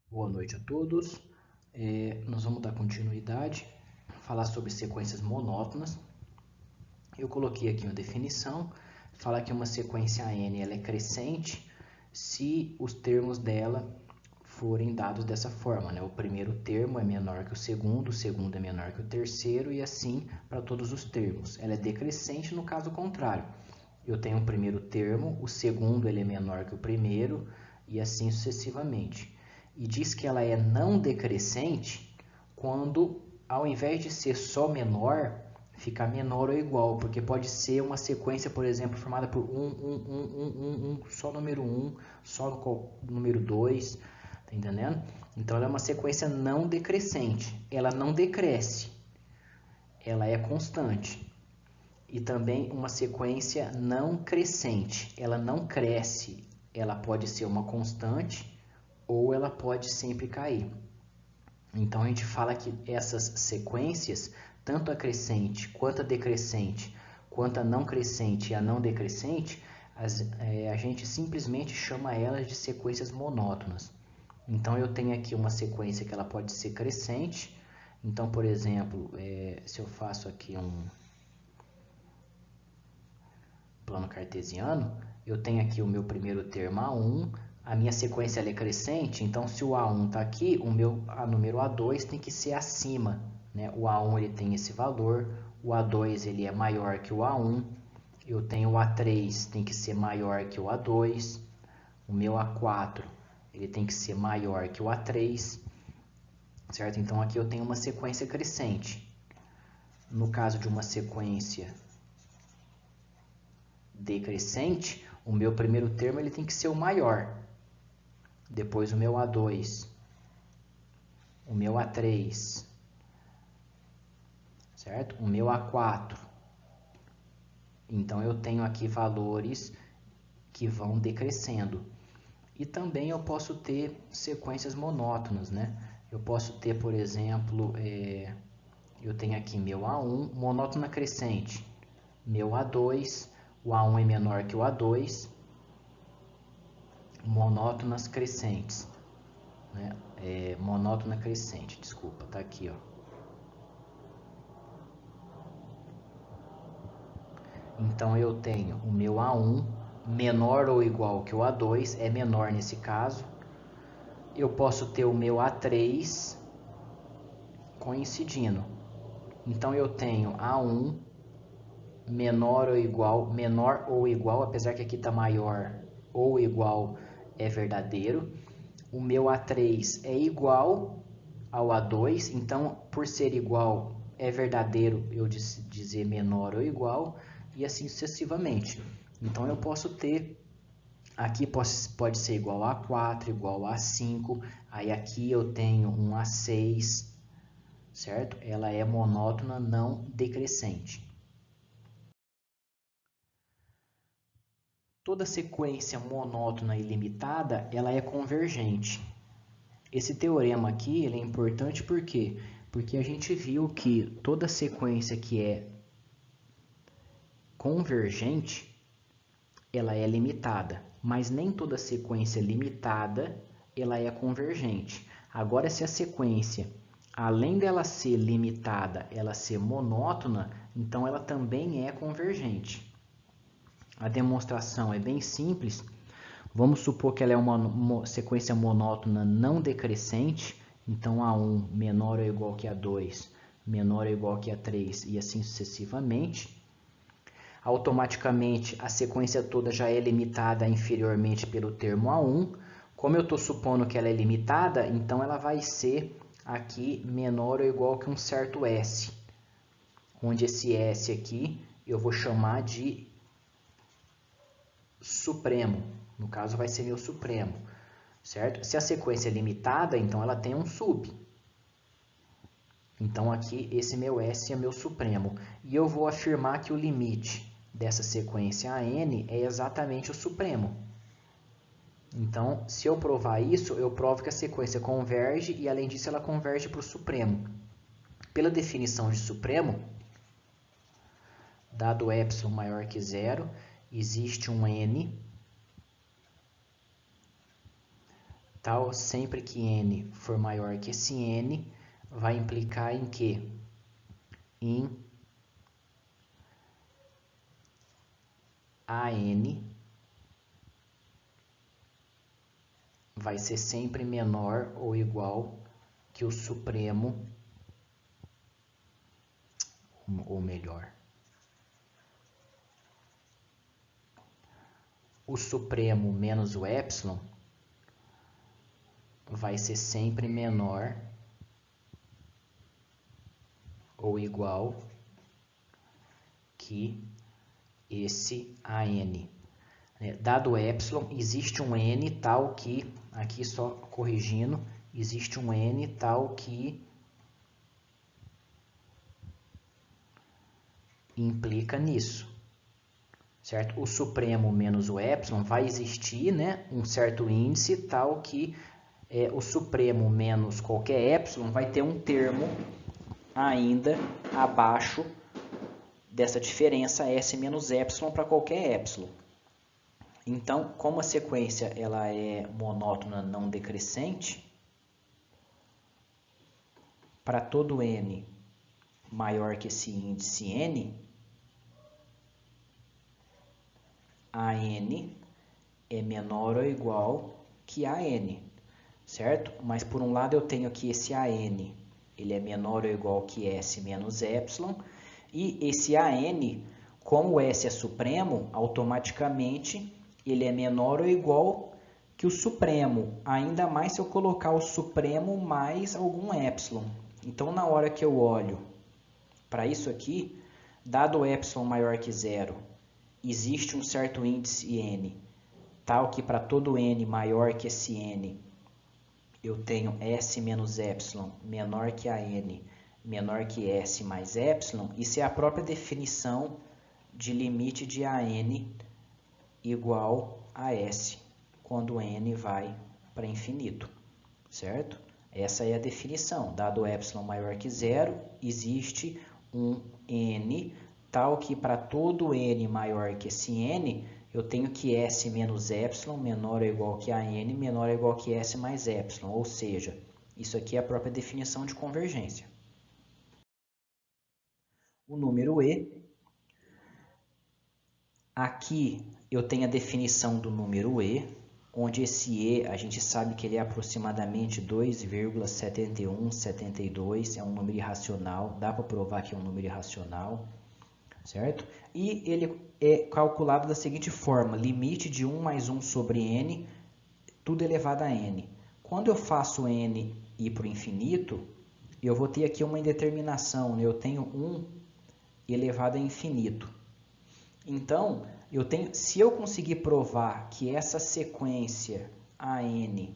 Boa noite a todos. Nós vamos dar continuidade, falar sobre sequências monótonas. Eu coloquei aqui uma definição, fala que uma sequência n ela é crescente se os termos dela forem dados dessa forma, né? O primeiro termo é menor que o segundo é menor que o terceiro e assim para todos os termos. Ela é decrescente no caso contrário. Eu tenho um primeiro termo, o segundo ele é menor que o primeiro e assim sucessivamente. E diz que ela é não decrescente quando, ao invés de ser só menor, fica menor ou igual, porque pode ser uma sequência, por exemplo, formada por 1, só número 1, só número 2, tá entendendo? Então ela é uma sequência não decrescente, ela não decresce, ela é constante. E também uma sequência não crescente, ela não cresce, ela pode ser uma constante ou ela pode sempre cair. Então a gente fala que essas sequências, tanto a crescente quanto a decrescente, quanto a não crescente e a não decrescente, a gente simplesmente chama elas de sequências monótonas. Então eu tenho aqui uma sequência que ela pode ser crescente. Então, por exemplo, se eu faço aqui um plano cartesiano, eu tenho aqui o meu primeiro termo A1, a minha sequência é crescente, então se o A1 está aqui, o meu número A2 tem que ser acima, né? O A1 ele tem esse valor, o A2 ele é maior que o A1, eu tenho o A3 tem que ser maior que o A2, o meu A4 ele tem que ser maior que o A3, certo? Então aqui eu tenho uma sequência crescente. No caso de uma sequência decrescente, o meu primeiro termo ele tem que ser o maior. Depois o meu A2, o meu A3, certo? O meu A4. Então eu tenho aqui valores que vão decrescendo. E também eu posso ter sequências monótonas, né? Eu posso ter, por exemplo, eu tenho aqui meu A1, monótona crescente, meu A2, o A1 é menor que o A2, monótonas crescentes, né? Monótona crescente, desculpa, tá aqui, ó. Então eu tenho o meu A1 menor ou igual que o A2, é menor nesse caso. Eu posso ter o meu A3 coincidindo. Então eu tenho A1 menor ou igual, apesar que aqui está maior ou igual é verdadeiro. O meu A3 é igual ao A2, então por ser igual é verdadeiro eu dizer menor ou igual e assim sucessivamente. Então eu posso ter, aqui pode ser igual a 4, igual a 5, aí aqui eu tenho um A6, certo? Ela é monótona não decrescente. Toda sequência monótona ilimitada, ela é convergente. Esse teorema aqui ele é importante por quê? Porque a gente viu que toda sequência que é convergente, ela é limitada, mas nem toda sequência limitada, ela é convergente. Agora, se a sequência, além dela ser limitada, ela ser monótona, então ela também é convergente. A demonstração é bem simples. Vamos supor que ela é uma sequência monótona não decrescente, então A1 menor ou igual que A2, menor ou igual que A3 e assim sucessivamente. Automaticamente a sequência toda já é limitada inferiormente pelo termo A1. Como eu estou supondo que ela é limitada, então ela vai ser aqui menor ou igual que um certo S, onde esse S aqui eu vou chamar de supremo. No caso vai ser meu supremo, certo? Se a sequência é limitada, então ela tem um sub. Então aqui esse meu S é meu supremo. E eu vou afirmar que o limite dessa sequência a n é exatamente o supremo. Então, se eu provar isso, eu provo que a sequência converge e, além disso, ela converge para o supremo. Pela definição de supremo, dado epsilon maior que zero, existe um n tal, sempre que n for maior que esse n, vai implicar em quê? Em AN vai ser sempre menor ou igual que o supremo, ou melhor, o supremo menos o epsilon vai ser sempre menor ou igual que esse AN. Dado o epsilon, existe um n tal que, aqui só corrigindo, existe um n tal que implica nisso, certo? O supremo menos o epsilon vai existir, né, um certo índice tal que o supremo menos qualquer epsilon vai ter um termo ainda abaixo dessa diferença S menos epsilon para qualquer epsilon. Então, como a sequência ela é monótona não decrescente, para todo n maior que esse índice n, a n é menor ou igual que a n, certo? Mas por um lado eu tenho aqui esse AN, ele é menor ou igual que S menos epsilon, e esse AN, como o S é supremo, automaticamente ele é menor ou igual que o supremo, ainda mais se eu colocar o supremo mais algum epsilon. Então, na hora que eu olho para isso aqui, dado o epsilon maior que zero, existe um certo índice n, tal que para todo n maior que esse n, eu tenho S menos epsilon menor que a n, menor que S mais epsilon. Isso é a própria definição de limite de AN igual a S, quando n vai para infinito, certo? Essa é a definição. Dado o epsilon maior que zero, existe um n tal que para todo n maior que esse n, eu tenho que S menos epsilon menor ou igual que a n menor ou igual que S mais epsilon. Ou seja, isso aqui é a própria definição de convergência. O número E. Aqui eu tenho a definição do número E, onde esse E a gente sabe que ele é aproximadamente 2,7172, é um número irracional, dá para provar que é um número irracional, certo? E ele é calculado da seguinte forma, limite de 1 mais 1 sobre n, tudo elevado a n. Quando eu faço n ir para o infinito, eu vou ter aqui uma indeterminação, né? Eu tenho 1 elevado a infinito. Então, se eu conseguir provar que essa sequência AN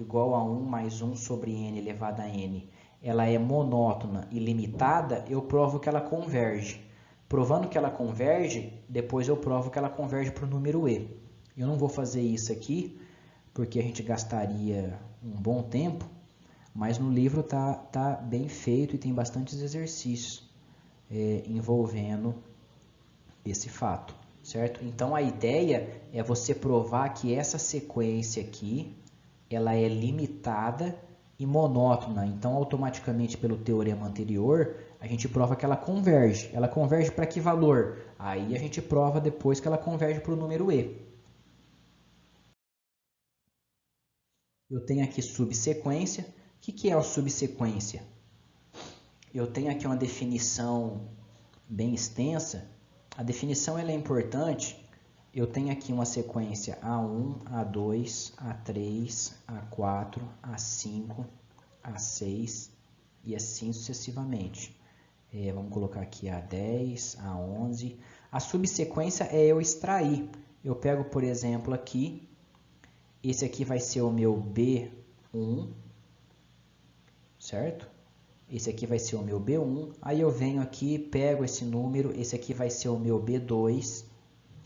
igual a 1 mais 1 sobre n elevado a n, ela é monótona e limitada, eu provo que ela converge. Provando que ela converge, depois eu provo que ela converge para o número E. Eu não vou fazer isso aqui, porque a gente gastaria um bom tempo, mas no livro tá bem feito e tem bastantes exercícios envolvendo esse fato, certo? Então a ideia é você provar que essa sequência aqui, ela é limitada e monótona. Então automaticamente pelo teorema anterior, a gente prova que ela converge. Ela converge para que valor? Aí a gente prova depois que ela converge para o número E. Eu tenho aqui subsequência. O que é a subsequência? Eu tenho aqui uma definição bem extensa. A definição ela é importante. Eu tenho aqui uma sequência A1, A2, A3, A4, A5, A6 e assim sucessivamente. Vamos colocar aqui A10, A11. A subsequência é eu extrair. Eu pego, por exemplo, aqui, esse aqui vai ser o meu B1, certo? Esse aqui vai ser o meu B1, aí eu venho aqui, pego esse número, esse aqui vai ser o meu B2,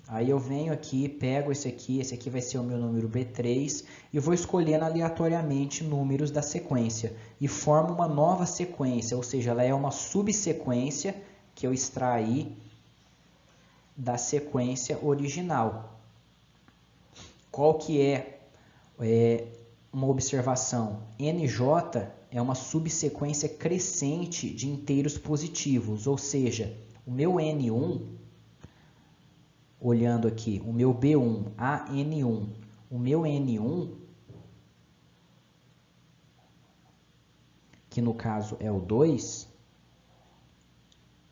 aí eu venho aqui, pego esse aqui vai ser o meu número B3, e vou escolhendo aleatoriamente números da sequência, e formo uma nova sequência, ou seja, ela é uma subsequência que eu extraí da sequência original. Qual que é uma observação. NJ é uma subsequência crescente de inteiros positivos, ou seja, o meu N1, olhando aqui, o meu B1, a N1, o meu N1, que no caso é o 2,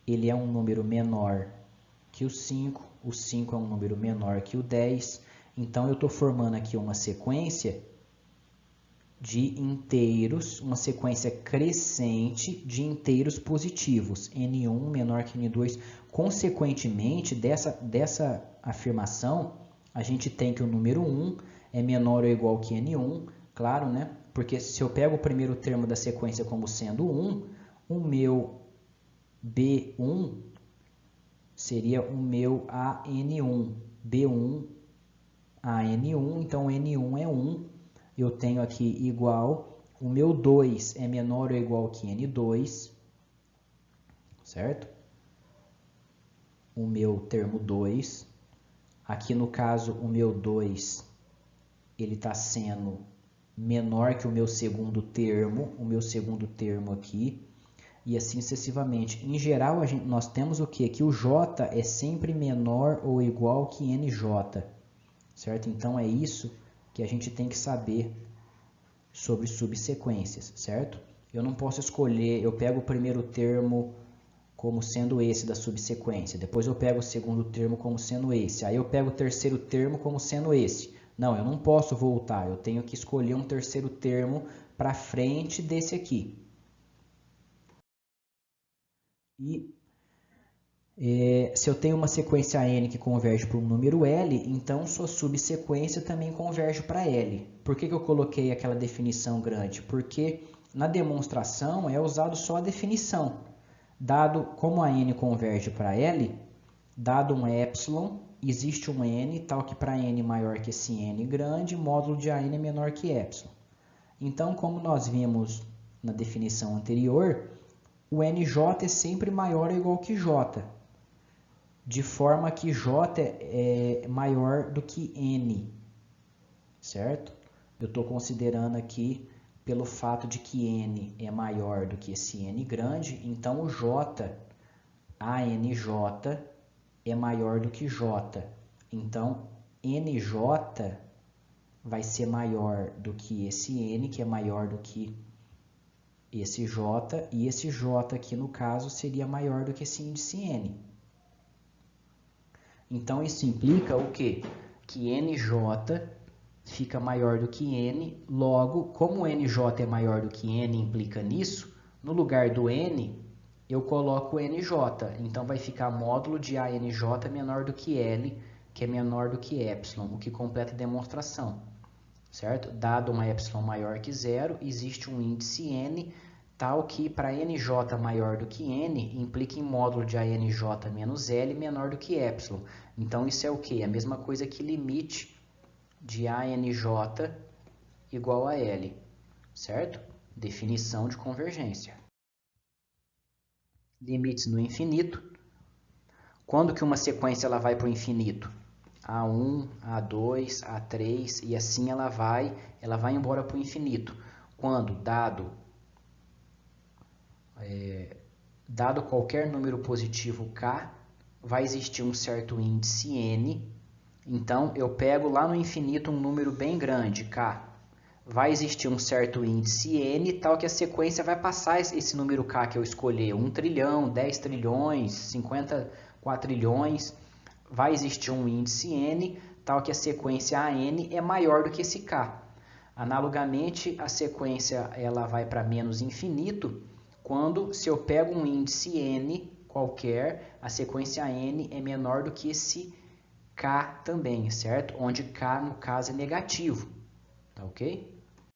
ele é um número menor que o 5 é um número menor que o 10, então eu estou formando aqui uma sequência de inteiros, uma sequência crescente de inteiros positivos, N1 menor que N2. Consequentemente, dessa afirmação, a gente tem que o número 1 é menor ou igual que N1, claro, né? Porque se eu pego o primeiro termo da sequência como sendo 1, o meu B1 seria o meu AN1, B1 AN1, então N1 é 1, eu tenho aqui igual, o meu 2 é menor ou igual que N2, certo? O meu termo 2, aqui no caso o meu 2, ele está sendo menor que o meu segundo termo aqui, e assim sucessivamente. Em geral, nós temos o quê? Que o J é sempre menor ou igual que NJ, certo? Então é isso que a gente tem que saber sobre subsequências, certo? Eu não posso escolher, eu pego o primeiro termo como sendo esse da subsequência, depois eu pego o segundo termo como sendo esse, aí eu pego o terceiro termo como sendo esse. Não, eu não posso voltar, eu tenho que escolher um terceiro termo para frente desse aqui. E se eu tenho uma sequência n que converge para um número L, então sua subsequência também converge para L. Por que eu coloquei aquela definição grande? Porque na demonstração é usado só a definição. Dado como a n converge para L, dado um epsilon, existe um n tal que para n maior que esse n grande, módulo de an é menor que epsilon. Então, como nós vimos na definição anterior, o nj é sempre maior ou igual que j, de forma que j é maior do que n, certo? Eu estou considerando aqui pelo fato de que n é maior do que esse n grande, então o j, ANJ, é maior do que j. Então, NJ vai ser maior do que esse n, que é maior do que esse j, e esse j aqui no caso seria maior do que esse índice n. Então isso implica o quê? Que NJ fica maior do que n, logo, como NJ é maior do que n implica nisso, no lugar do n eu coloco NJ, então vai ficar módulo de ANJ menor do que L, que é menor do que epsilon, o que completa a demonstração, certo? Dado uma epsilon maior que zero, existe um índice n, tal que para NJ maior do que n, implica em módulo de ANJ menos L menor do que epsilon. Então isso é o quê? A mesma coisa que limite de ANJ igual a L, certo? Definição de convergência. Limites no infinito. Quando que uma sequência ela vai para o infinito? A1, A2, A3 e assim ela vai embora para o infinito. Quando dado qualquer número positivo k, vai existir um certo índice n. Então eu pego lá no infinito um número bem grande, k. Vai existir um certo índice n, tal que a sequência vai passar esse número k que eu escolher, 1 trilhão, 10 trilhões, 50 quatrilhões. Vai existir um índice n, tal que a sequência AN é maior do que esse k. Analogamente, a sequência ela vai para menos infinito, quando se eu pego um índice n qualquer, a sequência n é menor do que esse k também, certo? Onde k no caso é negativo, tá ok?